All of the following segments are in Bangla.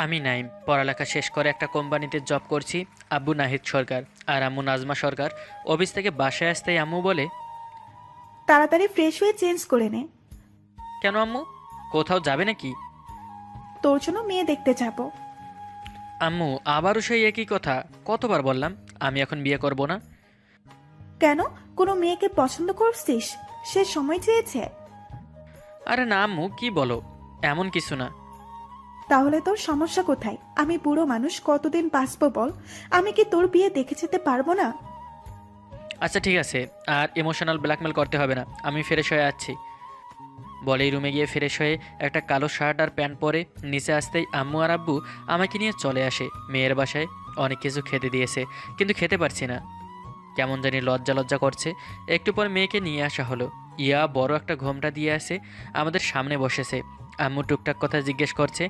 আমি নাইম, পড়ালেখা শেষ করে একটা কোম্পানিতে জব করছি। আব্বু নাহিদ সরকার আর আম্মু নাজমা সরকার। অফিস থেকে বাসায় আসতেই আম্মু বলে, তাড়াতাড়ি ফ্রেশ হয়ে চেঞ্জ করে নে। কেন আম্মু, কোথাও যাবে নাকি? তোর জন্য মেয়ে দেখতে যাব। আম্মু আবারও সেই একই কথা, কতবার বললাম আমি এখন বিয়ে করব না। কেন? কোনো মেয়েকে পছন্দ করছিস? সে সময় চেয়েছে? আরে না আম্মু, কি বলো, এমন কিছু না। তাহলে তোর সমস্যা কোথায়? আমি বুড়ো মানুষ, কতদিন বাঁচবো বল? আমি কি তোর বিয়ে দেখে যেতে পারবো না? আচ্ছা ঠিক আছে, আর ইমোশনাল ব্ল্যাকমেল করতে হবে না, আমি ফ্রেশ হয়ে আছি। বলেই রুমে গিয়ে ফ্রেশ হয়ে একটা কালো শার্ট আর প্যান্ট পরে নিচে আসতেই আম্মু আর আব্বু আমাকে নিয়ে চলে আসে মেয়ের বাসায়। অনেক কিছু খেতে দিয়েছে, কিন্তু খেতে পারছি না, কেমন জানি লজ্জা লজ্জা করছে। একটু পর মেয়েকে নিয়ে আসা হলো। ইয়া বড় একটা ঘোমটা দিয়ে আসে, আমাদের সামনে বসেছে। আম্মু টুকটাক কথা জিজ্ঞেস করছে।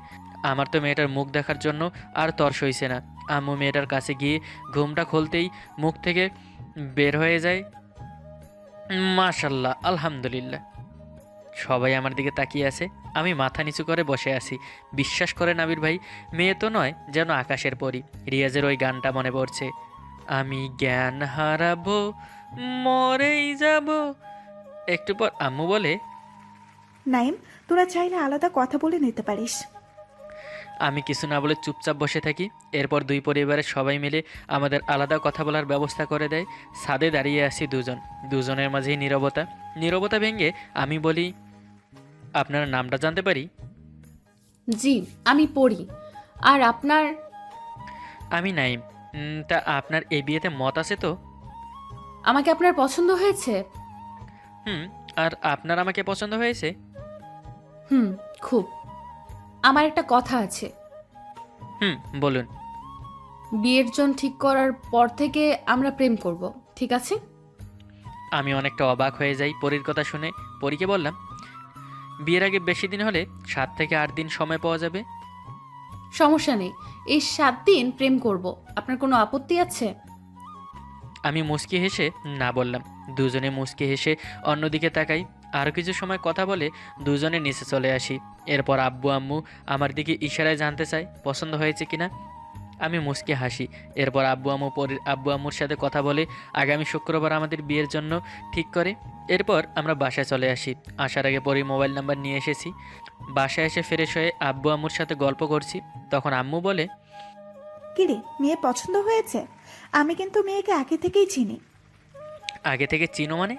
আমার তো মেয়েটার মুখ দেখার জন্য আর তর সইছে না। আম্মু মেয়েটার কাছে গিয়ে ঘোমটা খুলতেই মুখ থেকে বের হয়ে যায়, মাশাল্লাহ আলহামদুলিল্লাহ। সবাই আমার দিকে তাকিয়ে আছে, আমি মাথা নিচু করে বসে আছি। বিশ্বাস করেন আবির ভাই, মেয়ে তো নয়, যেন আকাশের পরী। রিয়াজের ওই গানটা মনে পড়ছে, আমি জ্ঞান হারাবো, মরেই যাব। একটু পর আম্মু বলে, নাইম, তোরা চাইলে আলাদা কথা বলে নিতে পারিস। আমি কিছু না বলে চুপচাপ বসে থাকি। এরপর দুই পরিবারের সবাই মিলে আমাদের আলাদা কথা বলার ব্যবস্থা করে দেয়। ছাদে দাঁড়িয়ে আছি দুজন, দুজনের মাঝেই নীরবতা। নীরবতা ভেঙে আমি বলি, আপনার নামটা জানতে পারি? জি, আমি পড়ি। আর আপনার? আমি নাইম। তা আপনার এই বিয়েতে মত আছে তো? আমাকে আপনার পছন্দ হয়েছে? হুম। আর আপনার আমাকে পছন্দ হয়েছে? হুম, খুব। আমার একটা কথা আছে। হুম, বলুন। বিয়ের জন ঠিক করার পর থেকে আমরা প্রেম করব, ঠিক আছে? আমি অনেকটা অবাক হয়ে যাই পরীর কথা শুনে। পরীকে বললাম, বিয়ের আগে বেশি দিন হলে 7 থেকে 8 দিন সময় পাওয়া যাবে। সমস্যা নেই, এই 7 দিন প্রেম করব। আপনার কোনো আপত্তি আছে? আমি মুচকি হেসে না বললাম। দুজনে মুচকি হেসে অন্যদিকে তাকাই। আরও কিছু সময় কথা বলে দুজনে নিচে চলে আসি। এরপর আব্বু আম্মু আমার দিকে ইশারায় জানতে চায় পছন্দ হয়েছে কিনা। আমি মুচকি হাসি। এরপর আব্বু আম্মু পরীর আব্বু আম্মুর সাথে কথা বলে আগামী শুক্রবার আমাদের বিয়ের জন্য ঠিক করে। এরপর আমরা বাসায় চলে আসি। আসার আগে পরীর মোবাইল নাম্বার নিয়ে এসেছি। বাসায় এসে ফ্রেশ হয়ে আব্বু আম্মুর সাথে গল্প করছি। তখন আম্মু বলে, কিরে, মেয়ে পছন্দ হয়েছে? আমি কিন্তু মেয়েকে আগে থেকেই চিনি। আগে থেকে চিনো মানে?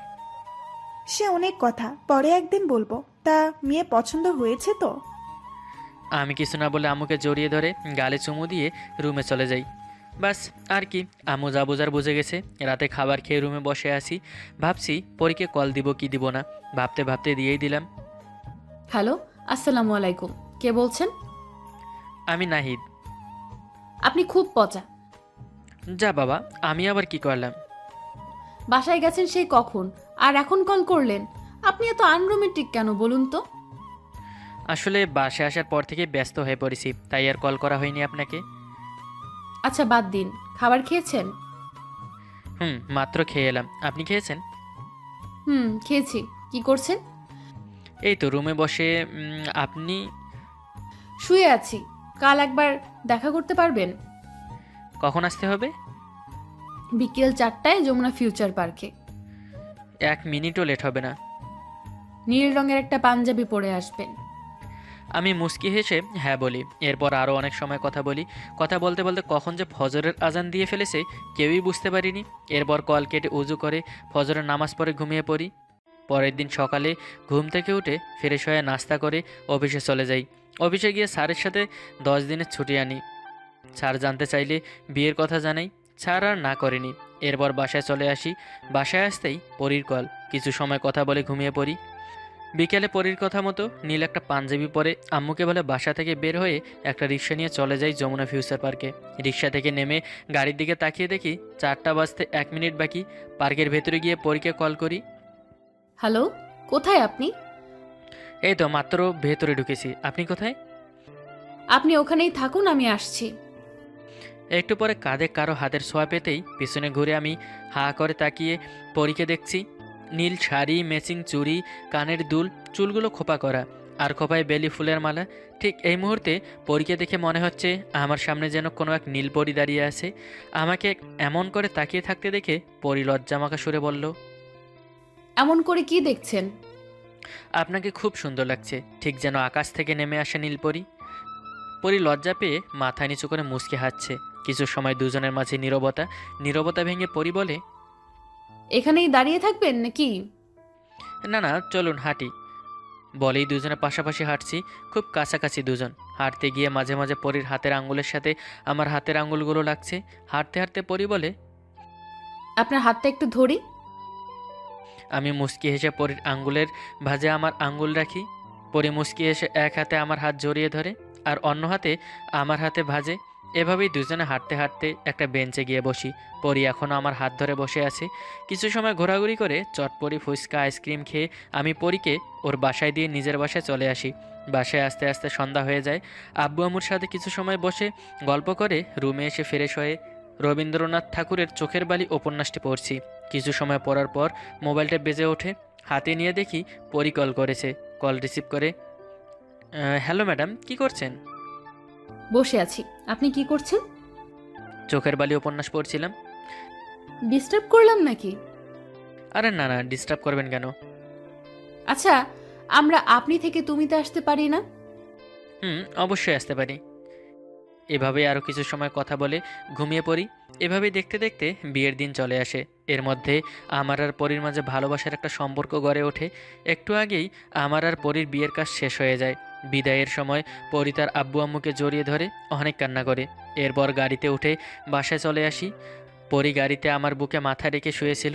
সে অনেক কথা, পরে একদিন বলবো। তা মেয়ে পছন্দ হয়েছে তো? আমি কিছু না বলে আম্মুকে জড়িয়ে ধরে গালে চুমু দিয়ে রুমে চলে যাই। বাস, আর কি, আম্মু যা বোঝার বুঝে গেছে। রাতে খাবার খেয়ে রুমে বসে আছি, ভাবছি পরীকে কল দিব কি দিব না। ভাবতে ভাবতে দিয়েই দিলাম। হ্যালো, আসসালামু আলাইকুম। কে বলছেন? আমি নাহিদ। আপনি খুব পচা। যা বাবা, আমি আবার কি করলাম? বাসায় গেছেন সেই কখন, আর এখন কল করলেন? আপনি এত আনরোমেন্টিক কেন বলুন তো? আসলে বাসায় আসার পর থেকে ব্যস্ত হয়ে পড়েছি, তাই আর কল করা হয়নি আপনাকে। আচ্ছা বাদ দিন, খাবার খেয়েছেন? হুম, মাত্র খেয়ে এলাম। আপনি খেয়েছেন? হুম, খেয়েছি। কি করছেন? এই তো রুমে বসে। আপনি? শুয়ে আছি। কাল একবার দেখা করতে পারবেন? কখন আসতে হবে? বিকেল 4টায় যমুনা ফিউচার পার্কে। 1 মিনিটও লেট হবে না। নীল রঙের একটা পাঞ্জাবি পরে আসবেন। আমি মুচকি হেসে হ্যাঁ বলি। এরপর আরও অনেক সময় কথা বলি। কথা বলতে বলতে কখন যে ফজরের আজান দিয়ে ফেলেছে কেউই বুঝতে পারিনি। এরপর কল কেটে উজু করে ফজরের নামাজ পড়ে ঘুমিয়ে পড়ি। পরের দিন সকালে ঘুম থেকে উঠে ফ্রেশ হয়ে নাস্তা করে অফিসে চলে যাই। অফিসে গিয়ে স্যারের সাথে 10 দিনের ছুটি আনি। স্যার জানতে চাইলে বিয়ের কথা জানাই। স্যার আর না করেনি। এরপর বাসায় চলে আসি। বাসায় আসতেই পরীর কল। কিছু সময় কথা বলে ঘুমিয়ে পড়ি। বিকেলে পরীর কথা মতো নীল একটা পাঞ্জাবি পরে আম্মুকে বলে বাসা থেকে বের হয়ে একটা রিক্সা নিয়ে চলে যাই যমুনা ফিউচার পার্কে। রিক্সা থেকে নেমে গাড়ির দিকে তাকিয়ে দেখি 4টা বাজতে 1 মিনিট বাকি। পার্কের ভেতরে গিয়ে পরীকে কল করি। হ্যালো, কোথায় আপনি? এই তো মাত্র ভেতরে ঢুকেছি, আপনি কোথায়? আপনি ওখানেই থাকুন, আমি আসছি। একটু পরে কাঁধে কারো হাতের ছোঁয়া পেতেই পিছনে ঘুরে আমি হা করে তাকিয়ে পরীকে দেখছি। নীল শাড়ি, ম্যাচিং চুড়ি, কানের দুল, চুলগুলো খোপা করা, আর খোপায় বেলি ফুলের মালা। ঠিক এই মুহূর্তে পরীকে দেখে মনে হচ্ছে আমার সামনে যেন কোনো এক নীলপরি দাঁড়িয়ে আছে। আমাকে এমন করে তাকিয়ে থাকতে দেখে পরী লজ্জামাখা সুরে বলল, এমন করে কি দেখছেন? আপনাকে খুব সুন্দর লাগছে, ঠিক যেন আকাশ থেকে নেমে আসে নীলপরি। পরী লজ্জা পেয়ে মাথা নিচু করে মুচকে হাসছে। কিছু সময় দুজনের মাঝে নীরবতা ভেঙে পরী বলে, এখানেই দাঁড়িয়ে থাকবেন নাকি? না না, চলুন হাঁটি। বলেই দুজনে পাশাপাশি হাঁটছি, খুব কাছাকাছি দুজন। হাঁটতে গিয়ে মাঝে মাঝে পরীর হাতের আঙুলের সাথে আমার হাতের আঙুলগুলো লাগছে। হাঁটতে হাঁটতে পরী বলে, আপনার হাতটা একটু ধরি। আমি মুচকি হেসে পরীর আঙ্গুলের ভাঁজে আমার আঙ্গুল রাখি। পরী মুচকি হেসে এক হাতে আমার হাত জড়িয়ে ধরে আর অন্য হাতে আমার হাতে ভাঁজে। এভাবেই দুজনে হাঁটতে হাঁটতে একটা বেঞ্চে গিয়ে বসি। পরী এখনও আমার হাত ধরে বসে আছে। কিছু সময় ঘোরাঘুরি করে চটপটি ফুচকা আইসক্রিম খেয়ে আমি পরীকে ওর বাসায় দিয়ে নিজের বাসায় চলে আসি। বাসায় আস্তে আস্তে সন্ধ্যা হয়ে যায়। আব্বু আম্মুর সাথে কিছু সময় বসে গল্প করে রুমে এসে ফ্রেশ হয়ে রবীন্দ্রনাথ ঠাকুরের চোখের বালি উপন্যাসটি পড়ছি। কিছু সময় পড়ার পর মোবাইলটা বেজে ওঠে। হাতে নিয়ে দেখি পরী কল করেছে। কল রিসিভ করে, হ্যালো ম্যাডাম, কি করছেন? বসে আছি। আপনি কি করছেন? চোখের বালি উপন্যাস পড়ছিলাম। ডিস্টার্ব করলাম নাকি? আরে না না, ডিস্টার্ব করবেন কেন? আচ্ছা, আমরা আপনি থেকে তুমিতে আসতে পারি না? অবশ্যই আসতে পারি। এভাবে আরও কিছু সময় কথা বলে ঘুমিয়ে পড়ি। এভাবেই দেখতে দেখতে বিয়ের দিন চলে আসে। এর মধ্যে আমার আর পরীর মাঝে ভালোবাসার একটা সম্পর্ক গড়ে ওঠে। একটু আগেই আমার আর পরীর বিয়ের কাজ শেষ হয়ে যায়। বিদায়ের সময় পরী তার আব্বু আম্মুকে জড়িয়ে ধরে অনেক কান্না করে। এরপর গাড়িতে উঠে বাসায় চলে আসি। পরী গাড়িতে আমার বুকে মাথা রেখে শুয়েছিল।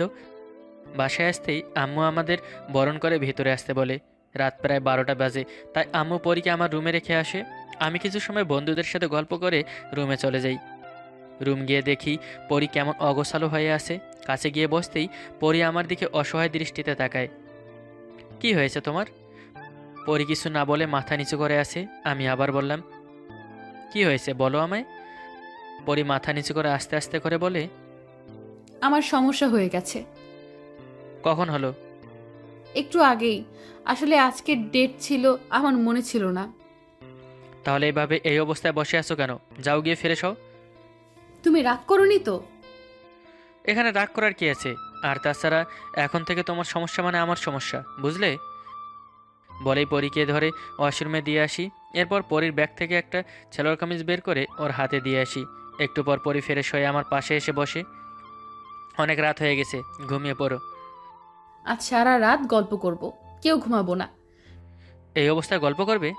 বাসায় আসতেই আম্মু আমাদের বরণ করে ভেতরে আসতে বলে। রাত প্রায় 12টা বাজে, তাই আম্মু পরীকে আমার রুমে রেখে আসে। আমি কিছু সময় বন্ধুদের সাথে গল্প করে রুমে চলে যাই। রুম গিয়ে দেখি পরী কেমন অগোছালো হয়ে আছে। কাছে গিয়ে বসতেই পরী আমার দিকে অসহায় দৃষ্টিতে তাকায়। কি হয়েছে তোমার? পরী কিছু না বলে মাথা নিচু করে আছে। আমি আবার বললাম, কি হয়েছে বলো আমায়। পরী মাথা নিচু করে আস্তে আস্তে করে বলে, আমার সমস্যা হয়ে গেছে। কখন হলো? একটু আগেই। আসলে আজকের ডেট ছিল, আমার মনে ছিল না। তাহলে এইভাবে এই অবস্থায় বসে আছো কেন? যাও গিয়ে ফ্রেশ হও। তুমি রাগ করোনি তো? এখানে রাগ করার কি আছে? আর তাছাড়া এখন থেকে তোমার সমস্যা মানে আমার সমস্যা, বুঝলে? বলেই পরীকে ধরে ওয়াশরুমে দিয়ে আসি। এরপর পরীর ব্যাগ থেকে একটা ছেলের কামিজ বের করে ওর হাতে দিয়ে আসি। একটু পর পরী ফ্রেশ হয়ে আমার পাশে এসে বসে। অনেক রাত হয়ে গেছে, ঘুমিয়ে পড়ো। আজ সারা রাত গল্প করব, কেউ ঘুমাবো না। এই অবস্থায় গল্প করবে?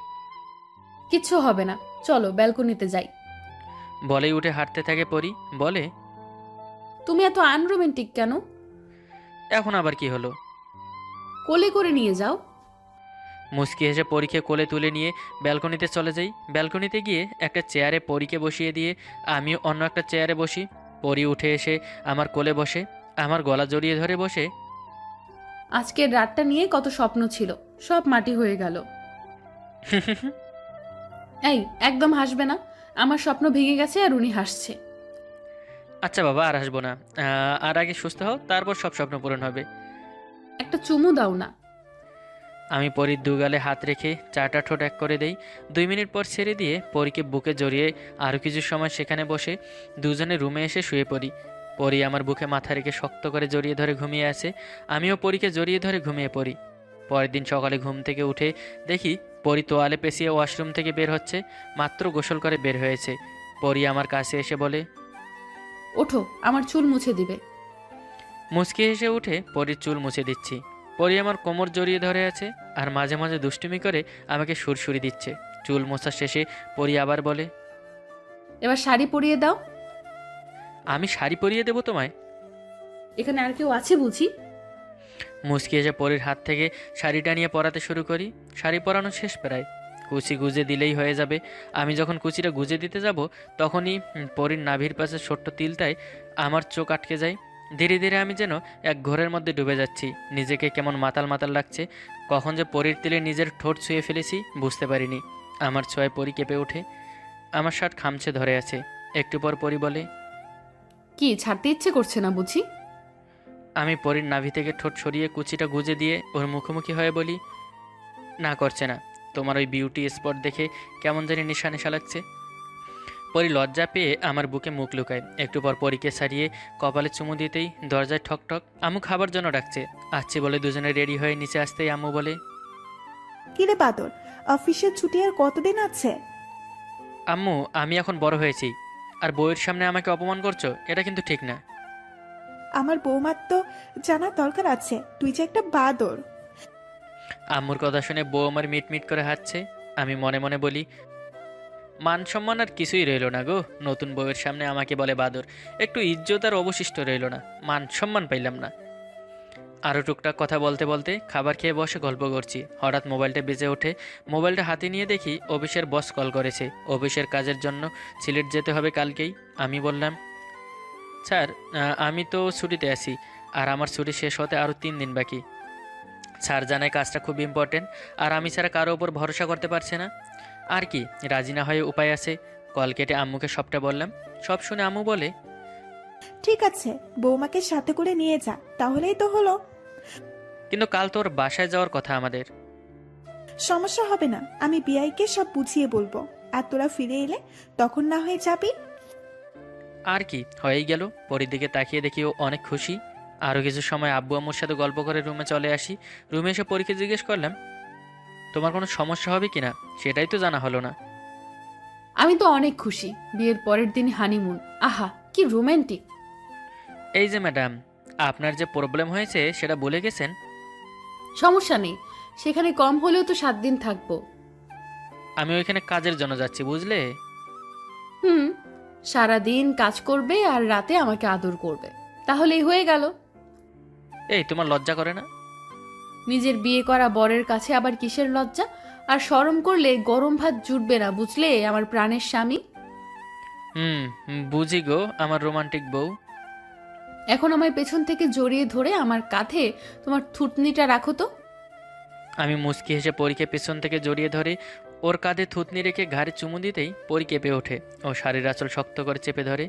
কিচ্ছু হবে না, চলো ব্যালকনিতে যাই। বলেই উঠে হাঁটতে থাকে পরী। বলে, তুমি এত আনরোমান্টিক কেন? এখন আবার কি হলো? কোলে করে নিয়ে যাও। মুচকি হেসে পরীকে কোলে তুলে নিয়ে ব্যালকনিতে চলে যাই। ব্যালকনিতে গিয়ে একটা চেয়ারে পরীকে বসিয়ে দিয়ে আমিও অন্য একটা চেয়ারে বসি। পরী উঠে এসে আমার কোলে বসে, আমার গলা জড়িয়ে ধরে বসে, আজকের রাতটা নিয়ে কত স্বপ্ন ছিল, সব মাটি হয়ে গেল। এই, একদম হাসবে না। আমার স্বপ্ন ভেঙে গেছে আর উনি হাসছে। আচ্ছা বাবা, আর আসবো না। আর আগে সুস্থ হও, তারপর সব স্বপ্ন পূরণ হবে। একটা চুমু দাও না। আমি পরীর দুগালে হাত রেখে চারটা ঠোঁট এক করে দেই। 2 মিনিট পর ছেড়ে দিয়ে পরীকে বুকে জড়িয়ে আরও কিছু সময় সেখানে বসে দুজনে রুমে এসে শুয়ে পড়ি। পরী আমার বুকে মাথা রেখে শক্ত করে জড়িয়ে ধরে ঘুমিয়ে আছে। আমিও পরীকে জড়িয়ে ধরে ঘুমিয়ে পড়ি। পরের দিন সকালে ঘুম থেকে উঠে দেখি পরী তোয়ালে পেঁচিয়ে ওয়াশরুম থেকে বের হচ্ছে। মাত্র গোসল করে বের হয়েছে। পরী আমার কাছে এসে বলে, ওঠো, আমার চুল মুছে দিবে। মুচকি হেসে উঠে পরীর চুল মুছে দিচ্ছি। পরী আমার কোমর জড়িয়ে ধরে আছে আর মাঝে মাঝে দুষ্টুমি করে আমাকে সুরসুরি দিচ্ছে। চুল মোছা শেষে পরী আবার বলে, এবার শাড়ি পরিয়ে দাও। আমি শাড়ি পরিয়ে দেবো তোমায়? এখানে আর কেউ আছে বুঝি? মুচকি এসে পরীর হাত থেকে শাড়িটা নিয়ে পরাতে শুরু করি। শাড়ি পরানো শেষ প্রায়, কুচি গুজে দিলেই হয়ে যাবে। আমি যখন কুচিটা গুজে দিতে যাব তখনই পরীর নাভির পাশে ছোট্ট তিলটায় আমার চোখ আটকে যায়। ধীরে ধীরে আমি যেন এক ঘোরের মধ্যে ডুবে যাচ্ছি। নিজেকে কেমন মাতাল মাতাল লাগছে। কখন যে পরীর তিলে নিজের ঠোঁট ছুঁয়ে ফেলেছি বুঝতে পারিনি। আমার ছোঁয়ায় পরী কেঁপে ওঠে। আমার শার্ট খামছে ধরে আছে। একটু পর পরী বলে, কি ছাড়তে ইচ্ছে করছে না বুঝি? আমি পরীর নাভি থেকে ঠোঁট সরিয়ে কুচিটা গুজে দিয়ে ওর মুখোমুখি হয়ে বলি, না করছে না। তোমার ওই বিউটি স্পট দেখে কেমন জানি নেশা নেশা লাগছে। পরি লজ্জা পেয়ে আমার বুকে মুখ লুকায়। একটু পর পরীকে সারিয়ে কপালে চুমু দিতেই দরজায় ঠক ঠক। আম্মু খাবার জন্য ডাকছে। আসছে বলে দুজনে রেডি হয়ে নিচে আসতেই আম্মু বলে, কিরে বাদর, অফিসের ছুটি আর কতদিন আছে? আম্মু আমি এখন বড় হয়েছি, আর বউয়ের সামনে আমাকে অপমান করছো, এটা কিন্তু ঠিক না। আমার বৌমার তো জানার দরকার আছে তুই যে একটা বাদর। আম্মুর কথা শুনে বউ আমার মিট মিট করে হাসছে। আমি মনে মনে বলি, মান সম্মান আর কিছুই রইল না গো, নতুন বউয়ের সামনে আমাকে বলে বাদর। একটু ইজ্জত আর অবশিষ্ট রইল না, মান সম্মান পাইলাম না। আরও টুকটাক কথা বলতে বলতে খাবার খেয়ে বসে গল্প করছি, হঠাৎ মোবাইলটা বেজে ওঠে। মোবাইলটা হাতে নিয়ে দেখি অফিসের বস কল করেছে। অফিসের কাজের জন্য সিলেট যেতে হবে কালকেই। আমি বললাম, স্যার আমি তো ছুটিতে আছি, আর আমার ছুটি শেষ হতে আরও 3 দিন বাকি। স্যার জানায় কাজটা খুব ইম্পর্টেন্ট, আর আমি ছাড়া কারো ওপর ভরসা করতে পারছে না। আর কি, রাজি না হয়ে উপায় আছে। কল কেটে আম্মুকে সবটা বললাম। সব শুনে আম্মু বলে, ঠিক আছে, বৌমাকে সাথে করে নিয়ে যা, তাহলেই তো হলো। কিন্তু কাল তোর বাসায় যাওয়ার কথা আমাদের। সমস্যা হবে না, আমি বিআইকে সব বুঝিয়ে বলবো। আর তোরা ফিরে এলে তখন না হয়ে যাবি। আর কি, হয়েই গেল। পরের দিকে তাকিয়ে দেখি ও অনেক খুশি। আরও কিছু সময় আব্বু আম্মুর সাথে গল্প করে রুমে চলে আসি। রুমে এসে পরীকে জিজ্ঞেস করলাম, তোমার কোনো সমস্যা হবে কিনা, সেটাই তো জানা হলো না। আমি তো অনেক খুশি, বিয়ের পরের দিন হানিমুন, আহা কি রোমান্টিক। এই যে ম্যাডাম, আপনার যে প্রবলেম হয়েছে সেটা বলে গেছেন। সমস্যা নেই, সেখানে কম হলেও তো 7 দিন থাকবো। আমি ওইখানে কাজের জন্য যাচ্ছি, বুঝলে। হুম, সারাদিন কাজ করবে আর রাতে আমাকে আদর করবে, তাহলেই হয়ে গেল। এই তোমার লজ্জা করে না? নিজের বিয়ে করা বরের কাছে আবার কিসের লজ্জা? আর শরম করলে গরম ভাত জুটবে না, বুঝলে আমার প্রাণের স্বামী। হুম, বুঝি গো আমার রোমান্টিক বউ। এখন আমায় পেছন থেকে জড়িয়ে ধরে আমার কাঁধে তোমার থুতনিটা রাখো তো। আমি মুচকি হেসে পরীকে পেছন থেকে জড়িয়ে ধরে ওর কাঁধে থুতনি রেখে ঘাড়ে চুমু দিতেই পরী কেঁপে ওঠে। ও শাড়ির আঁচল শক্ত করে চেপে ধরে।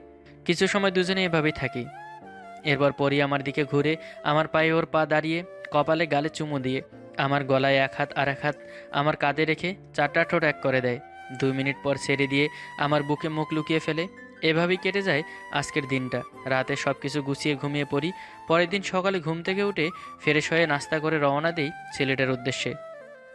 কিছু সময় দুজনে এভাবেই থাকি। এরপর পরী আমার দিকে ঘুরে আমার পায়ে ওর পা দাঁড়িয়ে কপালে গালে চুমু দিয়ে আমার গলায় এক হাত আর এক হাত আমার কাঁধে রেখে 4টা ঠোঁট এক করে দেয়। 2 মিনিট পর ছেড়ে দিয়ে আমার বুকে মুখ লুকিয়ে ফেলে। এভাবেই কেটে যায় আজকের দিনটা। রাতে সব কিছু গুছিয়ে ঘুমিয়ে পড়ি। পরের দিন সকালে ঘুম থেকে উঠে ফ্রেশ হয়ে নাস্তা করে রওনা দিই সিলেটের উদ্দেশ্যে।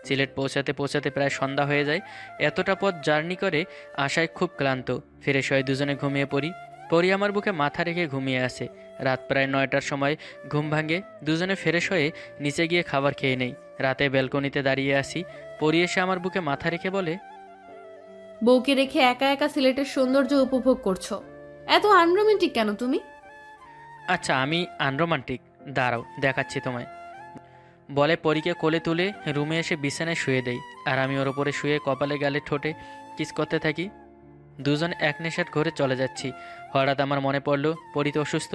সিলেট পৌঁছাতে পৌঁছাতে প্রায় সন্ধ্যা হয়ে যায়। এতটা পথ জার্নি করে আশায় খুব ক্লান্ত। ফ্রেশ হয়ে দুজনে ঘুমিয়ে পড়ি। পরি আমার বুকে মাথা রেখে ঘুমিয়ে আসে। রাত প্রায় 9টার সময় ঘুম ভাঙে। দুজনে ফ্রেশ হয়ে নিচে গিয়ে খাবার খেয়ে নেই। রাতে ব্যালকনিতে দাঁড়িয়ে আসি। পরি এসে আমার বুকে মাথা রেখে বলে, বউকে রেখে একা একা সিলেটের সৌন্দর্য উপভোগ করছো, এত আনরোমান্টিক কেন তুমি? আচ্ছা আমি আনরোমান্টিক, দাঁড়াও দেখাচ্ছি তোমায়। বলে পরীকে কোলে তুলে রুমে এসে বিছানায় শুয়ে দেই, আর আমি ওর ওপরে শুয়ে কপালে গালে ঠোঁটে কিস করতে থাকি। দুজন এক নেশার ঘরে চলে যাচ্ছি। হঠাৎ আমার মনে পড়লো পরী তো অসুস্থ।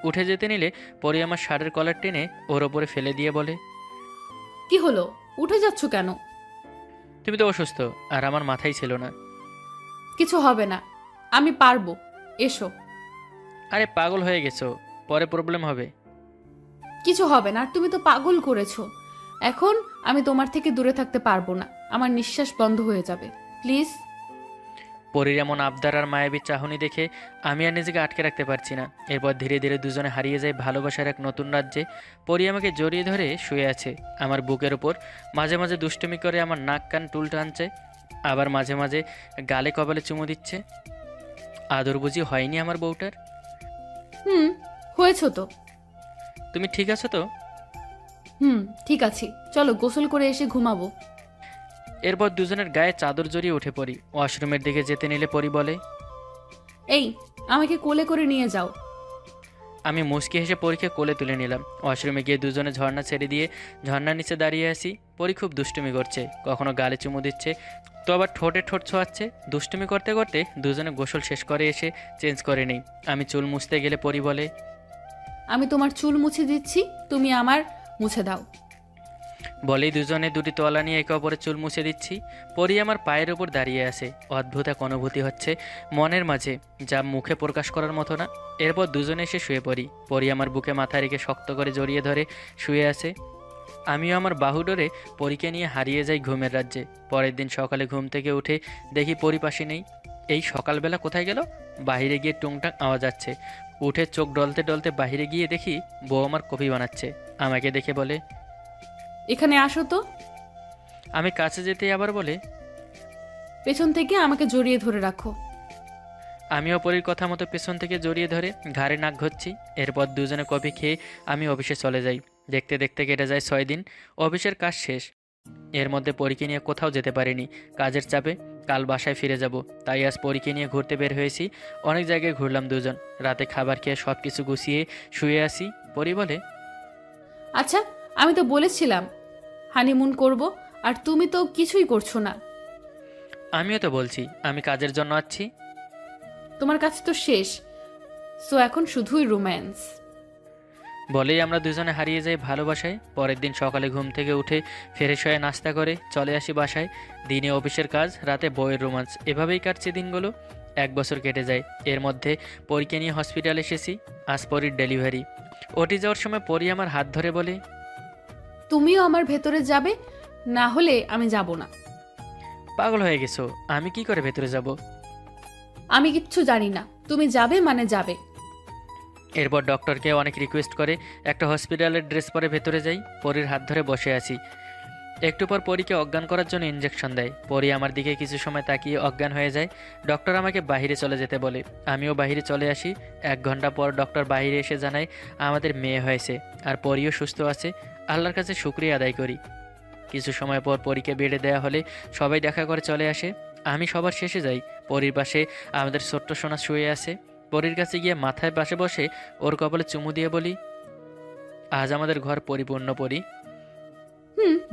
উঠে যেতে নিলে পরী আমার শার্টের কলার টেনে ওর ওপরে ফেলে দিয়ে বলে, কি হলো, উঠে যাচ্ছ কেন? তুমি তো অসুস্থ, আর আমার মাথায় ছিল না। কিছু হবে না, আমি পারবো, এসো। আরে পাগল হয়ে গেছো, পরে প্রবলেম হবে। কিছু হবে না, আর তুমি তো পাগল করেছো। এখন আমি তোমার থেকে দূরে থাকতে পারবো না, আমার নিঃশ্বাস বন্ধ হয়ে যাবে, প্লিজ। পরীর এমন আবদার আর মায়াবী চাহনি দেখে আমি আর নিজেকে আটকে রাখতে পারছি না। এরপর ধীরে ধীরে দুজনে হারিয়ে যায় ভালোবাসার এক নতুন রাজ্যে। পরী আমাকে জড়িয়ে ধরে শুয়ে আছে আমার বুকের ওপর। মাঝে মাঝে দুষ্টুমি করে আমার নাক কান টুল টানছে, আবার মাঝে মাঝে গালে কপালে চুমু দিচ্ছে। আদর বুঝি হয়নি আমার বউটার? হুম, হয়েছো তো। তুমি ঠিক আছো তো? হুম, ঠিক আছে, চলো গোসল করে এসে ঘুমাবো। এরপর দুজনের গায়ে চাদর জড়িয়ে উঠে পড়ি। ওয়াশরুমের দিকে যেতে নিলে পরী বলে, এই, আমাকে কোলে করে নিয়ে যাও। আমি মুচকি হেসে পরীকে কোলে তুলে নিলাম। ওয়াশরুমে গিয়ে দুজনে ঝর্ণা ছেড়ে দিয়ে ঝর্ণার নিচে দাঁড়িয়ে আসি। পরী খুব দুষ্টুমি করছে, কখনো গালে চুমু দিচ্ছে, তো আবার ঠোঁটে ঠোঁট ছোঁয়াচ্ছে। দুষ্টুমি করতে করতে দুজনে গোসল শেষ করে এসে চেঞ্জ করে নেই। আমি চুল মুছতে গেলে পরী বলে, আমি তোমার চুল মুছে দিচ্ছি, তুমি আমার মুছে দাও। বলেই দুজনে দুটি তোয়ালা নিয়ে একে অপরের চুল মুছে দিচ্ছি। পরী আমার পায়ের ওপর দাঁড়িয়ে আছে। অদ্ভুত এক অনুভূতি হচ্ছে মনের মাঝে, যা মুখে প্রকাশ করার মতো না। এরপর দুজনে এসে শুয়ে পড়ি। পরী আমার বুকে মাথা রেখে শক্ত করে জড়িয়ে ধরে শুয়ে আছে। আমিও আমার বাহুডোরে পরীকে নিয়ে হারিয়ে যাই ঘুমের রাজ্যে। পরের দিন সকালে ঘুম থেকে উঠে দেখি পরি পাশে নেই। এই সকালবেলা কোথায় গেল? বাইরে গিয়ে টুংটাং আওয়াজ আসছে। উঠে চোখ ডলতে ডলতে বাইরে গিয়ে দেখি বউ আমার কফি বানাচ্ছে। আমাকে দেখে বলে, এখানে আসো তো। আমি কাছে যেতেই আবার বলে, পেছন থেকে আমাকে জড়িয়ে ধরে রাখো। আমিও পরীর কথা মতো পেছন থেকে জড়িয়ে ধরে ঘাড়ে নাক ঘষছি। এরপর দুজনে কফি খেয়ে আমি অফিসে চলে যাই। দেখতে দেখতে কেটে যায় 6 দিন। অফিসের কাজ শেষ। এর মধ্যে পরীকে নিয়ে কোথাও যেতে পারিনি, কাজের চাপে। কাল বাসায় ফিরে যাব, তাই আজ পরীকে নিয়ে ঘুরতে বের হয়েছি। অনেক জায়গায় ঘুরলাম দুজন। রাতে খাবার খেয়ে সব কিছু গুছিয়ে শুয়ে আসি। পরী বলে, আচ্ছা, আমি তো বলেছিলাম হানিমুন করব, আর তুমি তো কিছুই করছো না। আমিও তো বলছি আমি কাজের জন্য আছি। তোমার কাছে তো শেষ, সো এখন শুধুই রোম্যান্স। বলেই আমরা দুজনে হারিয়ে যাই ভালোবাসায়। পরের দিন সকালে ঘুম থেকে উঠে ফ্রেশ হয়ে নাস্তা করে চলে আসি বাসায়। দিনে অফিসের কাজ, রাতে বইয়ের রোমান্স, এভাবেই কাটছে দিনগুলো। 1 বছর কেটে যায়। এর মধ্যে পরীকে নিয়ে হসপিটাল এসেছি। আজ পরীর ডেলিভারি। ওটি যাওয়ার সময় পরী আমার হাত ধরে বলে, তুমিও আমার ভেতরে যাবে, না হলে আমি যাব না। পাগল হয়ে গেছো? আমি কি করে ভেতরে যাব? আমি কিচ্ছু জানি না, তুমি যাবে মানে যাবে। এরপর ডক্টরকে অনেক রিকোয়েস্ট করে একটা হসপিটালের ড্রেস পরে ভেতরে যাই। পরীর হাত ধরে বসে আছি। একটু পর পরীকে অজ্ঞান করার জন্য ইঞ্জেকশন দেয়। পরী আমার দিকে কিছু সময় তাকিয়ে অজ্ঞান হয়ে যায়। ডক্টর আমাকে বাইরে চলে যেতে বলে। আমিও বাইরে চলে আসি। 1 ঘন্টা পর ডক্টর বাইরে এসে জানায় আমাদের মেয়ে হয়েছে আর পরীও সুস্থ আছে। আল্লাহর কাছে শুকরিয়া আদায় করি। কিছু সময় পর পরীকে বেডে দেওয়া হলে সবাই দেখা করে চলে আসে। আমি সবার শেষে যাই। পরীর পাশে আমাদের ছোট্ট সোনা শুয়ে আছে। পরীর কাছে গিয়ে মাথায় পাশে বসে ওর কপালে চুমু দিয়ে বলি, আজ আমাদের ঘর পরিপূর্ণ। পরী,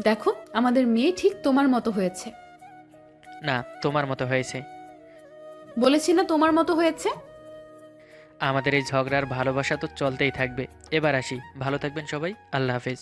দেখো, আমাদের মেয়ে ঠিক তোমার মতো হয়েছে। না, তোমার মতো হয়েছে। বলেছি না তোমার মতো হয়েছে। আমাদের এই ঝগড়ার ভালোবাসা তো চলতেই থাকবে। এবার আসি, ভালো থাকবেন সবাই। আল্লাহ হাফেজ।